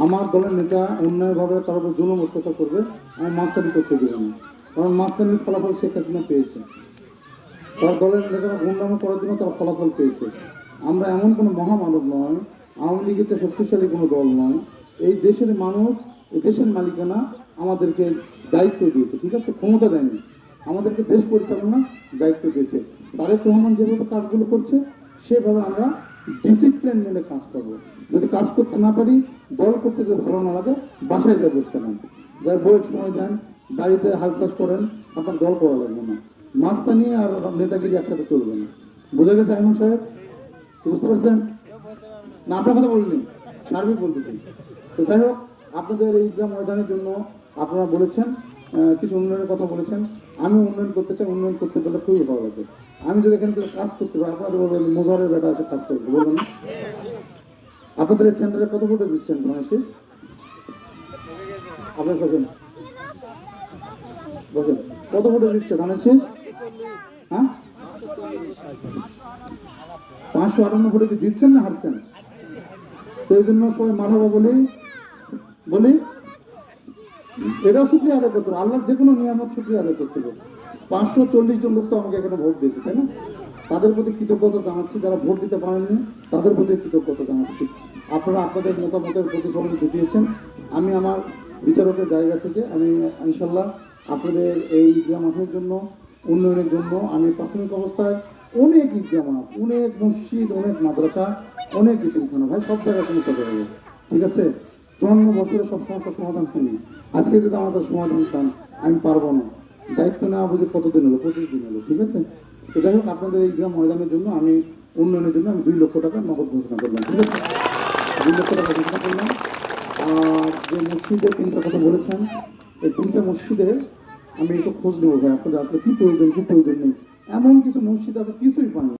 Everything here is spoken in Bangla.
আমার দলের নেতা অন্যায়ভাবে তার উপর জুলুম অত্যাচার করবে, আমি মাস্তানি করতে দেবো না। কারণ মাস্তানির ফলাফল শেখ হাসিনা পেয়েছে, তার দলের নেতারা গুন্ডামি করার জন্য তার ফলাফল পেয়েছে। আমরা এমন কোনো মহামানব নয়, আওয়ামী লীগের চেয়ে শক্তিশালী কোনো দল নয়। এই দেশের মানুষ, এই দেশের মালিকানা আমাদেরকে দায়িত্ব দিয়েছে, ঠিক আছে, ক্ষমতা দেয়নি, আমাদেরকে দেশ পরিচালনা দায়িত্ব দিয়েছে। তারেক রহমান যেভাবে কাজগুলো করছে সেভাবে আমরা ডিসিপ্লিন মেনে কাজ করবো। যদি কাজ করতে না পারি, দল করতে যদি ভালো না লাগে, বাসায় যা বসতে নেন, যার বইয়ের সময় দেন, বাড়িতে হাল চাষ করেন, আপনার দল করা লাগবে না। মাস্তানি আর নেতাগিরি একসাথে চলবে না। বোঝা গেছে আইনুল সাহেব? বুঝতে পারছেন না? আপনার কথা বলিনি, সার্বিক বলতেছেন। তো যাই হোক, আপনাদের এই ঈদগাহ ময়দানের জন্য আপনারা বলেছেন, কিছু উন্নয়নের কথা বলেছেন। আমি উন্নয়ন করতে চাই, উন্নয়ন করতে গেলে খুবই ভালো লাগে। আমি যদি এখানে কাজ করতে পারি, আপনাদের বলবেন মোজারের বেটা এসে কাজ করতে বলবেন না? আপনাদের এই সেন্টারে কত ফুটে দিচ্ছেন গণেশের? আপনার বসেন বসেন, কত ফুটে দিচ্ছে ধানের শেষ? হ্যাঁ, 558 ফুটে কি জিতছেন না হারছেন? তো এই জন্য সবাই মারহাবা বলি বলি। এটাও শুক্রিয়া আদায় করতে হবে, আল্লাহর যে কোনো নিয়ামত শুক্রিয়া আদায় করতে হবে। 540 জন লোক তো আমাকে এখানে ভোট দিয়েছে, তাই না? তাদের প্রতি কৃতজ্ঞতা জানাচ্ছি। যারা ভোট দিতে পারেননি তাদের প্রতি কৃতজ্ঞতা জানাচ্ছি। আপনারা আপনাদের মতামতের প্রতিফলন ঘটিয়েছেন। আমি আমার বিচারকের জায়গা থেকে আমি ইনশাল্লাহ আপনাদের এই ঈদগাহ মাঠের জন্য, উন্নয়নের জন্য আমি প্রাথমিক অবস্থায় অনেক ঈদগাহ মাঠ, অনেক মসজিদ, অনেক মাদ্রাসা, অনেক ইতিমখানা, ভাই সব জায়গায় পৌঁছাতে হবে, ঠিক আছে? জন্ম বছরে সব সমস্যার সমাধান হয়নি। আজকে যদি আমাদের সমাধান চান, আমি পারবো না। দায়িত্ব নেওয়া বুঝে কতদিন হলো? 25 দিন হলো, ঠিক আছে? তো যাই হোক, আপনাদের এই গ্রাম ময়দানের জন্য আমি উন্নয়নের জন্য আমি 2 লক্ষ টাকা নগদ ঘোষণা করলাম, ঠিক আছে? 2 লক্ষ টাকা ঘোষণা করলাম। আর যে মসজিদের 3টা কথা বলেছেন, এই 3টা মসজিদে আমি একটু খোঁজ নেবো ভাই, আপনাদের আসলে কি প্রয়োজন কি প্রয়োজন নেই। এমন কিছু মসজিদ আছে কিছুই পানি।